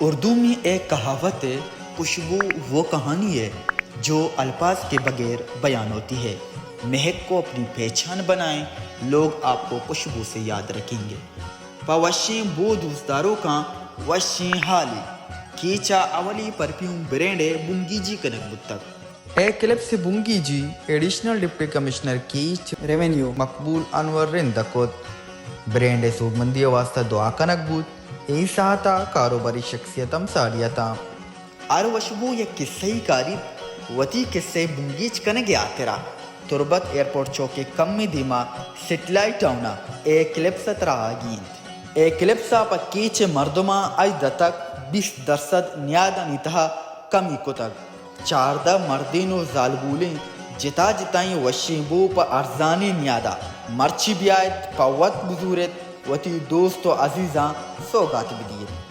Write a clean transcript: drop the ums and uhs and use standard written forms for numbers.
اردو میں ایک کہاوت ہے، خوشبو وہ کہانی ہے جو الفاظ کے بغیر بیان ہوتی ہے۔ مہک کو اپنی پہچان بنائیں، لوگ آپ کو خوشبو سے یاد رکھیں گے۔ پوشیں بو دوستداروں کا وشیں حالی کیچا اولی پرفیوم برینڈ بنگی جی کنک بتک اے کلب سے بنگی جی ایڈیشنل ڈپٹی کمشنر کیچ ریونیو مقبول انور رندکوت برینڈ سوگمندی واسطہ دعا کنک بود ای ساہتا کاروباری شخصیتم سالیتا آر وشبو یک قصہی کاری وتی قصے بنگیچ کنگ آترا تربت ایئرپورٹ چوکے کم میں دیما سیٹلائٹ ٹاؤنا اے کلب سترہ آگیند اے کلب سا پا کیچ مردما آج دتک 20% نیادا نیتہا کمی کتک 14 مردین و زالبولیں جتا جتائیں وشیں بو پا ارزانی نیادا مرچی بیایت پا وط بزورت وتی دوست و عزیزاں سوگات بدیت